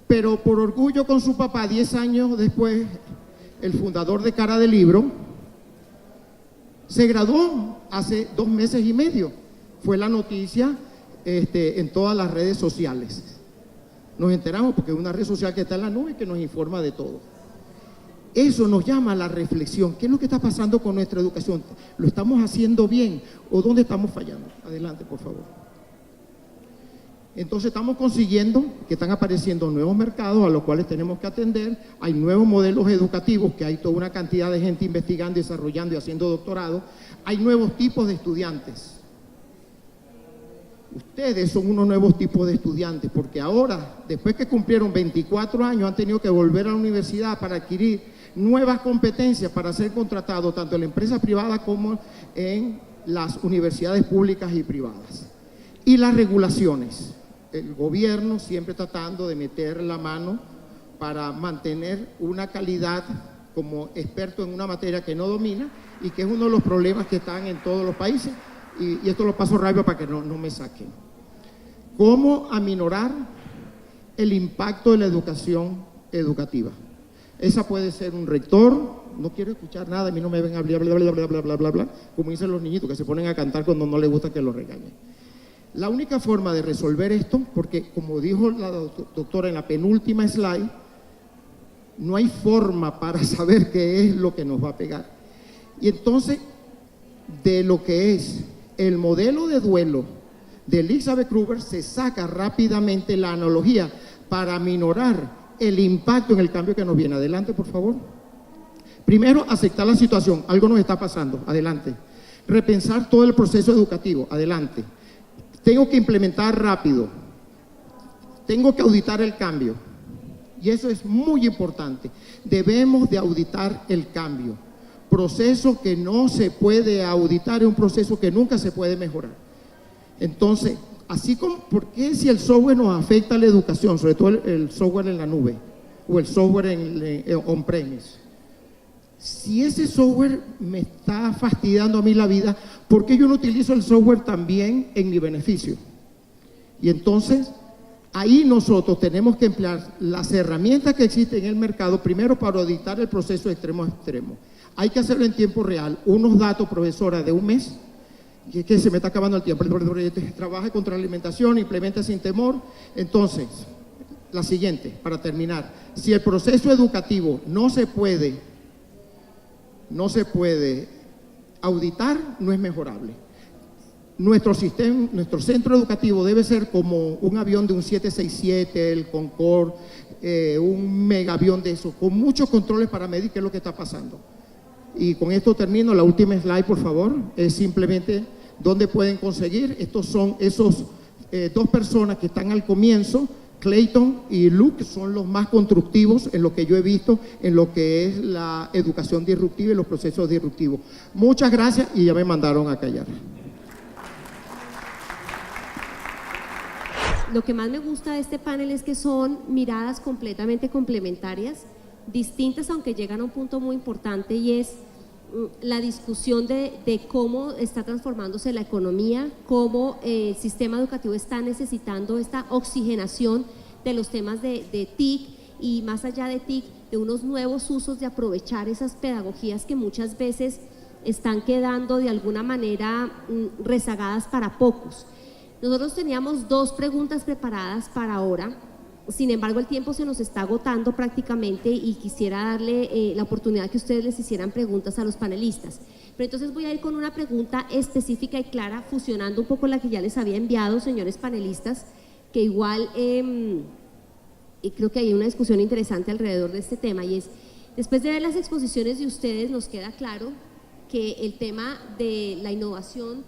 pero por orgullo con su papá, 10 años después, el fundador de Cara de Libro se graduó hace 2 meses y medio. Fue la noticia en todas las redes sociales. Nos enteramos porque es una red social que está en la nube y que nos informa de todo. Eso nos llama a la reflexión. ¿Qué es lo que está pasando con nuestra educación? ¿Lo estamos haciendo bien o dónde estamos fallando? Adelante, por favor. Entonces estamos consiguiendo que están apareciendo nuevos mercados a los cuales tenemos que atender. Hay nuevos modelos educativos, que hay toda una cantidad de gente investigando, desarrollando y haciendo doctorado. Hay nuevos tipos de estudiantes. Ustedes son unos nuevos tipos de estudiantes, porque ahora, después que cumplieron 24 años, han tenido que volver a la universidad para adquirir nuevas competencias para ser contratados tanto en la empresa privada como en las universidades públicas y privadas. Y las regulaciones. El gobierno siempre tratando de meter la mano para mantener una calidad como experto en una materia que no domina y que es uno de los problemas que están en todos los países. Y esto lo paso rápido para que no me saquen. ¿Cómo aminorar el impacto de la educación educativa? Esa puede ser un rector, no quiero escuchar nada, a mí no me ven a hablar, bla, bla, bla, bla, bla, bla, bla, como dicen los niñitos que se ponen a cantar cuando no les gusta que los regañen. La única forma de resolver esto, porque como dijo la doctora en la penúltima slide, no hay forma para saber qué es lo que nos va a pegar. Y entonces, de lo que es el modelo de duelo de Elizabeth Kruger, se saca rápidamente la analogía para aminorar el impacto en el cambio que nos viene. Adelante, por favor. Primero, aceptar la situación. Algo nos está pasando. Adelante. Repensar todo el proceso educativo. Adelante. Tengo que implementar rápido. Tengo que auditar el cambio. Y eso es muy importante. Debemos de auditar el cambio. Proceso que no se puede auditar es un proceso que nunca se puede mejorar. Entonces, así como, ¿por qué si el software nos afecta a la educación, sobre todo el software en la nube o el software en on-premise? Si ese software me está fastidiando a mí la vida, ¿por qué yo no utilizo el software también en mi beneficio? Y entonces, ahí nosotros tenemos que emplear las herramientas que existen en el mercado, primero para auditar el proceso de extremo a extremo. Hay que hacerlo en tiempo real. Unos datos, profesora, de un mes, que se me está acabando el tiempo. Trabaja contra la alimentación, implementa sin temor. Entonces, la siguiente, para terminar. Si el proceso educativo no se puede auditar, no es mejorable. Nuestro sistema, nuestro centro educativo debe ser como un avión de un 767, el Concorde, un megavión de eso, con muchos controles para medir qué es lo que está pasando. Y con esto termino. La última slide, por favor, es simplemente dónde pueden conseguir. Estos son esos dos personas que están al comienzo. Clayton y Luke son los más constructivos en lo que yo he visto en lo que es la educación disruptiva y los procesos disruptivos. Muchas gracias y ya me mandaron a callar. Lo que más me gusta de este panel es que son miradas completamente complementarias, distintas, aunque llegan a un punto muy importante, y es la discusión de cómo está transformándose la economía, cómo el sistema educativo está necesitando esta oxigenación de los temas de TIC, y más allá de TIC, de unos nuevos usos de aprovechar esas pedagogías que muchas veces están quedando de alguna manera rezagadas para pocos. Nosotros teníamos 2 preguntas preparadas para ahora. Sin embargo, el tiempo se nos está agotando prácticamente y quisiera darle la oportunidad que ustedes les hicieran preguntas a los panelistas. Pero entonces voy a ir con una pregunta específica y clara, fusionando un poco la que ya les había enviado, señores panelistas, que igual creo que hay una discusión interesante alrededor de este tema, y es, después de ver las exposiciones de ustedes, nos queda claro que el tema de la innovación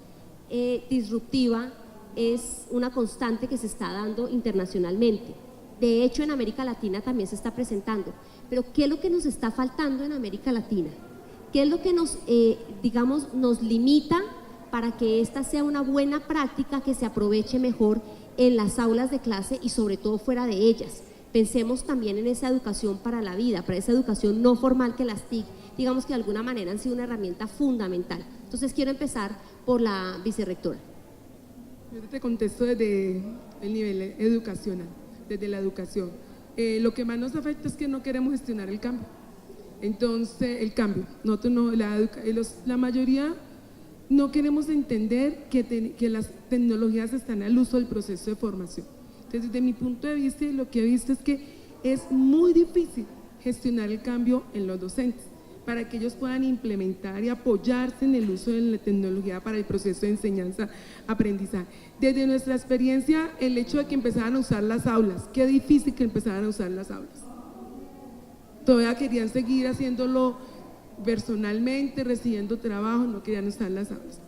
disruptiva es una constante que se está dando internacionalmente. De hecho, en América Latina también se está presentando. Pero ¿qué es lo que nos está faltando en América Latina? ¿Qué es lo que nos, nos limita para que esta sea una buena práctica que se aproveche mejor en las aulas de clase y sobre todo fuera de ellas? Pensemos también en esa educación para la vida, para esa educación no formal que las TIC, digamos que de alguna manera han sido una herramienta fundamental. Entonces quiero empezar por la vicerrectora. Yo te contesto desde el nivel educacional, desde la educación. Lo que más nos afecta es que no queremos gestionar el cambio. Entonces, el cambio, nosotros no, la mayoría no queremos entender que las tecnologías están al uso del proceso de formación. Entonces, desde mi punto de vista, lo que he visto es que es muy difícil gestionar el cambio en los docentes, para que ellos puedan implementar y apoyarse en el uso de la tecnología para el proceso de enseñanza-aprendizaje. Desde nuestra experiencia, el hecho de que empezaran a usar las aulas, qué difícil que empezaran a usar las aulas. Todavía querían seguir haciéndolo personalmente, recibiendo trabajo, no querían usar las aulas.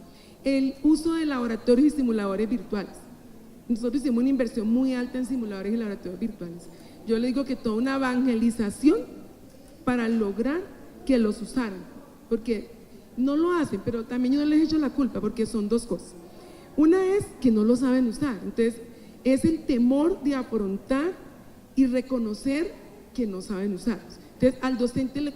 El uso de laboratorios y simuladores virtuales. Nosotros hicimos una inversión muy alta en simuladores y laboratorios virtuales. Yo le digo que toda una evangelización para lograr que los usaran, porque no lo hacen, pero también yo no les echo la culpa, porque son 2 cosas. Una es que no lo saben usar, entonces es el temor de afrontar y reconocer que no saben usar. Entonces al docente nos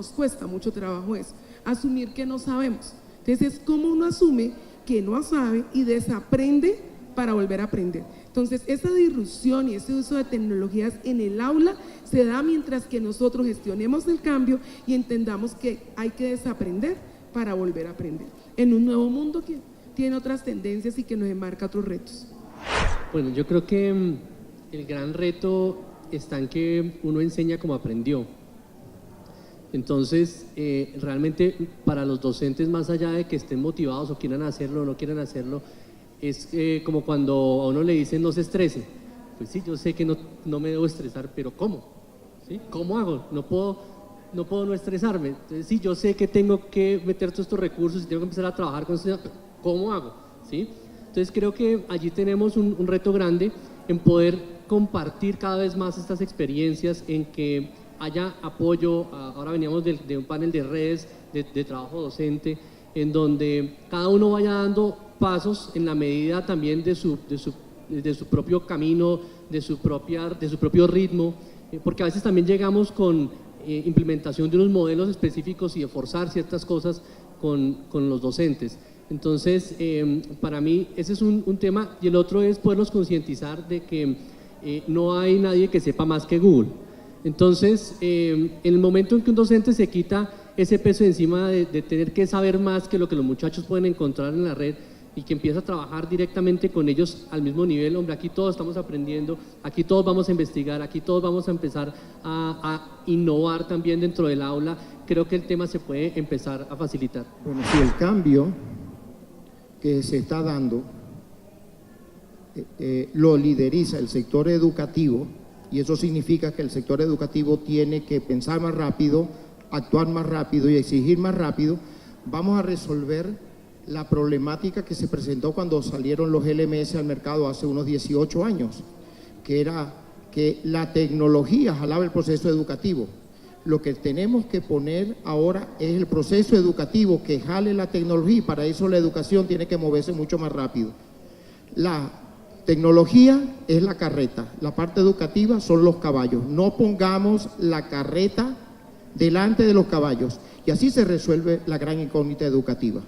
cuesta mucho trabajo eso, asumir que no sabemos. Entonces es como uno asume que no sabe y desaprende para volver a aprender. Entonces, esa disrupción y ese uso de tecnologías en el aula se da mientras que nosotros gestionemos el cambio y entendamos que hay que desaprender para volver a aprender en un nuevo mundo que tiene otras tendencias y que nos enmarca otros retos. Bueno, yo creo que el gran reto está en que uno enseña como aprendió. Entonces, realmente para los docentes, más allá de que estén motivados o quieran hacerlo o no quieran hacerlo, es como cuando a uno le dicen no se estrese. Pues sí, yo sé que no me debo estresar, pero ¿cómo? ¿Sí? ¿Cómo hago? No puedo no estresarme. Entonces sí, yo sé que tengo que meter todos estos recursos y tengo que empezar a trabajar con esto, ¿cómo hago? ¿Sí? Entonces creo que allí tenemos un reto grande en poder compartir cada vez más estas experiencias, en que haya apoyo. Ahora veníamos de un panel de redes de trabajo docente, en donde cada uno vaya dando pasos en la medida también de su propio camino, de su propio ritmo, porque a veces también llegamos con implementación de unos modelos específicos y de forzar ciertas cosas con los docentes. Entonces, para mí ese es un tema, y el otro es poderlos concientizar de que no hay nadie que sepa más que Google. Entonces, en el momento en que un docente se quita ese peso encima de tener que saber más que lo que los muchachos pueden encontrar en la red, y que empieza a trabajar directamente con ellos al mismo nivel, hombre, aquí todos estamos aprendiendo, aquí todos vamos a investigar, aquí todos vamos a empezar a innovar también dentro del aula, creo que el tema se puede empezar a facilitar. Bueno, si el cambio que se está dando lo lideriza el sector educativo, y eso significa que el sector educativo tiene que pensar más rápido, actuar más rápido y exigir más rápido, vamos a resolver la problemática que se presentó cuando salieron los LMS al mercado hace unos 18 años, que era que la tecnología jalaba el proceso educativo. Lo que tenemos que poner ahora es el proceso educativo que jale la tecnología, y para eso la educación tiene que moverse mucho más rápido. La tecnología es la carreta, la parte educativa son los caballos. No pongamos la carreta delante de los caballos, y así se resuelve la gran incógnita educativa.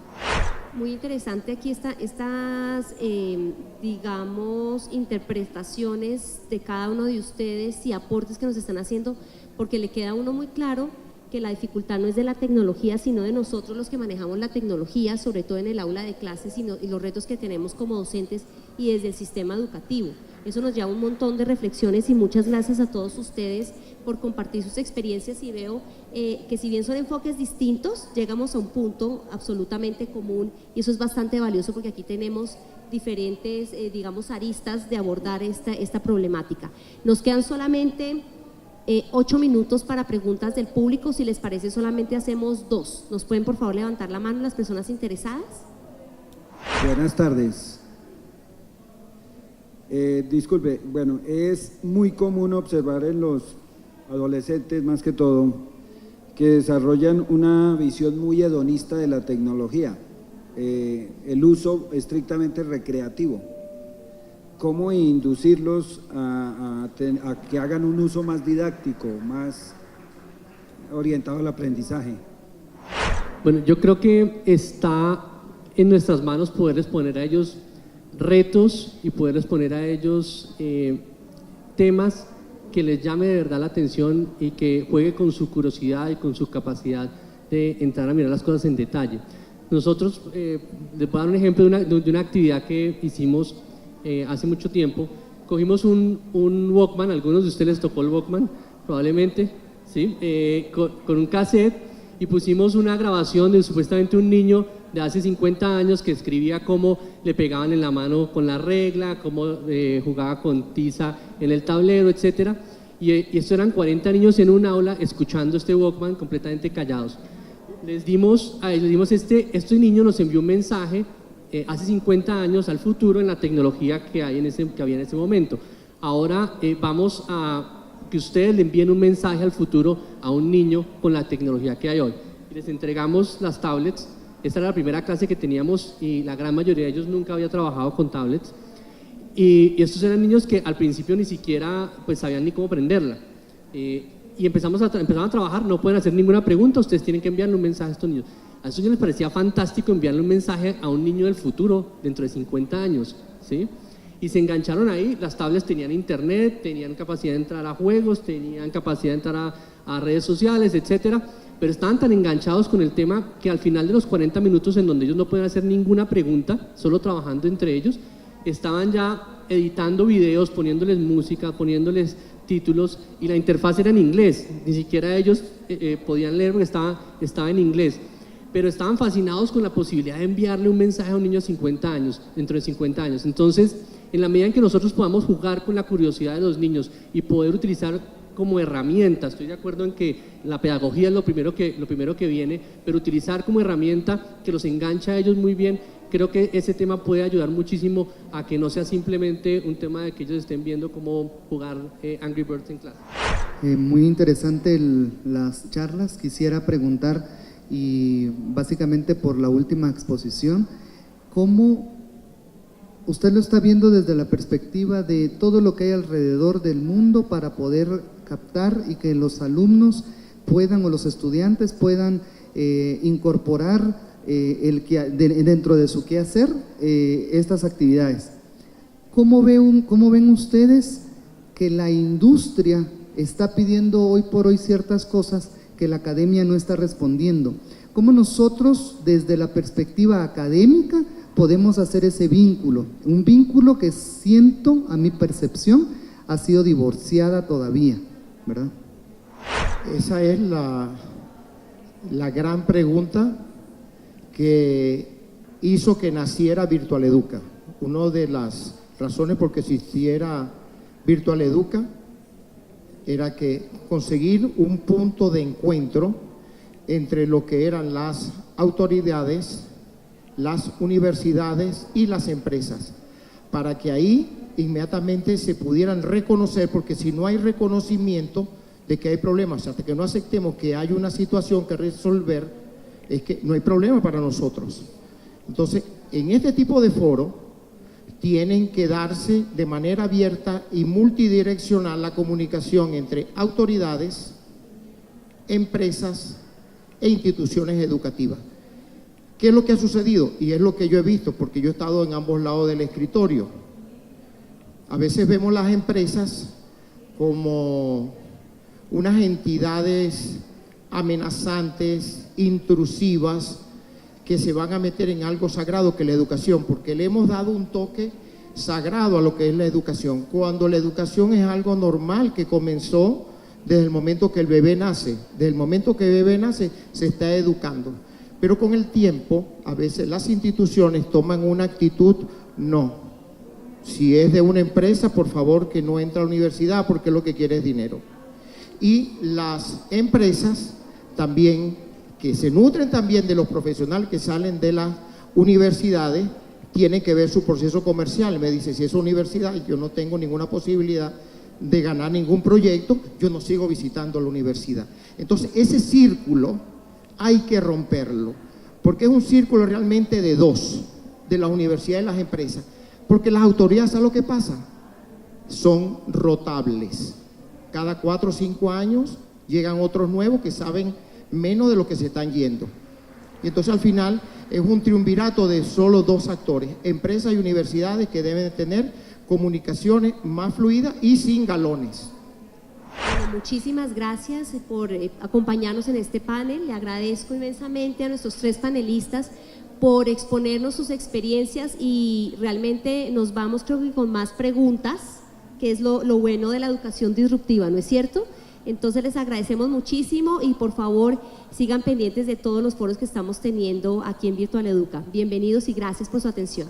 Muy interesante aquí estas digamos, interpretaciones de cada uno de ustedes y aportes que nos están haciendo, porque le queda a uno muy claro que la dificultad no es de la tecnología, sino de nosotros los que manejamos la tecnología, sobre todo en el aula de clases y los retos que tenemos como docentes y desde el sistema educativo. Eso nos lleva a un montón de reflexiones, y muchas gracias a todos ustedes por compartir sus experiencias, y veo que si bien son enfoques distintos, llegamos a un punto absolutamente común, y eso es bastante valioso porque aquí tenemos diferentes, digamos, aristas de abordar esta problemática. Nos quedan solamente 8 minutos para preguntas del público. Si les parece, solamente hacemos 2. ¿Nos pueden por favor levantar la mano las personas interesadas? Buenas tardes. Disculpe, bueno, es muy común observar en los adolescentes, más que todo, que desarrollan una visión muy hedonista de la tecnología, el uso estrictamente recreativo. ¿Cómo inducirlos a que hagan un uso más didáctico, más orientado al aprendizaje? Bueno, yo creo que está en nuestras manos poderles poner a ellos retos y poderles poner a ellos temas que les llame de verdad la atención y que juegue con su curiosidad y con su capacidad de entrar a mirar las cosas en detalle. Nosotros, les voy a dar un ejemplo de una actividad que hicimos hace mucho tiempo. Cogimos un Walkman, a algunos de ustedes les tocó el Walkman, probablemente, ¿sí? Con un cassette, y pusimos una grabación de supuestamente un niño de hace 50 años que escribía cómo le pegaban en la mano con la regla, cómo jugaba con tiza en el tablero, etcétera. Y esto eran 40 niños en un aula escuchando este Walkman completamente callados. Les dimos este niño nos envió un mensaje hace 50 años al futuro en la tecnología que había en ese momento. Ahora vamos a que ustedes le envíen un mensaje al futuro a un niño con la tecnología que hay hoy. Y les entregamos las tablets. Esta era la primera clase que teníamos y la gran mayoría de ellos nunca había trabajado con tablets. Y estos eran niños que al principio ni siquiera pues sabían ni cómo prenderla. Y empezaron a trabajar, no pueden hacer ninguna pregunta, ustedes tienen que enviarle un mensaje a estos niños. A estos niños les parecía fantástico enviarle un mensaje a un niño del futuro dentro de 50 años, ¿sí? Y se engancharon ahí. Las tablets tenían internet, tenían capacidad de entrar a juegos, tenían capacidad de entrar a redes sociales, etcétera, pero estaban tan enganchados con el tema que al final de los 40 minutos en donde ellos no podían hacer ninguna pregunta, solo trabajando entre ellos, estaban ya editando videos, poniéndoles música, poniéndoles títulos, y la interfaz era en inglés, ni siquiera ellos podían leer porque estaba en inglés, pero estaban fascinados con la posibilidad de enviarle un mensaje a un niño de 50 años, dentro de 50 años. Entonces, en la medida en que nosotros podamos jugar con la curiosidad de los niños y poder utilizar como herramienta, estoy de acuerdo en que la pedagogía es lo primero que viene, pero utilizar como herramienta que los engancha a ellos muy bien, creo que ese tema puede ayudar muchísimo a que no sea simplemente un tema de que ellos estén viendo cómo jugar Angry Birds en clase. Muy interesante las charlas. Quisiera preguntar, y básicamente por la última exposición, ¿cómo usted lo está viendo desde la perspectiva de todo lo que hay alrededor del mundo para poder captar y que los alumnos puedan, o los estudiantes puedan incorporar dentro de su quehacer estas actividades? ¿Cómo ven ustedes que la industria está pidiendo hoy por hoy ciertas cosas que la academia no está respondiendo? ¿Cómo nosotros desde la perspectiva académica podemos hacer ese vínculo? Un vínculo que siento, a mi percepción, ha sido divorciada todavía, ¿verdad? Esa es la gran pregunta que hizo que naciera Virtual Educa. Una de las razones por que existiera Virtual Educa era que conseguir un punto de encuentro entre lo que eran las autoridades, las universidades y las empresas, para que ahí inmediatamente se pudieran reconocer, porque si no hay reconocimiento de que hay problemas, hasta que no aceptemos que hay una situación que resolver, es que no hay problema para nosotros. Entonces, en este tipo de foro tienen que darse de manera abierta y multidireccional la comunicación entre autoridades, empresas e instituciones educativas. ¿Qué es lo que ha sucedido? Y es lo que yo he visto, porque yo he estado en ambos lados del escritorio. A veces vemos las empresas como unas entidades amenazantes, intrusivas, que se van a meter en algo sagrado que es la educación, porque le hemos dado un toque sagrado a lo que es la educación, cuando la educación es algo normal que comenzó desde el momento que el bebé nace. Desde el momento que el bebé nace se está educando, pero con el tiempo a veces las instituciones toman una actitud, no, si es de una empresa, por favor que no entre a la universidad porque lo que quiere es dinero. Y las empresas también, que se nutren también de los profesionales que salen de las universidades, tienen que ver su proceso comercial. Me dice, si es universidad y yo no tengo ninguna posibilidad de ganar ningún proyecto, yo no sigo visitando la universidad. Entonces, ese círculo hay que romperlo, porque es un círculo realmente de dos, de las universidades y las empresas, porque las autoridades, ¿saben lo que pasa? Son rotables. Cada 4 o 5 años llegan otros nuevos que saben menos de lo que se están yendo. Y entonces al final es un triunvirato de solo 2 actores, empresas y universidades, que deben de tener comunicaciones más fluidas y sin galones. Bueno, muchísimas gracias por acompañarnos en este panel. Le agradezco inmensamente a nuestros 3 panelistas por exponernos sus experiencias, y realmente nos vamos, creo que con más preguntas, que es lo bueno de la educación disruptiva, ¿no es cierto? Entonces les agradecemos muchísimo y por favor sigan pendientes de todos los foros que estamos teniendo aquí en Virtual Educa. Bienvenidos y gracias por su atención.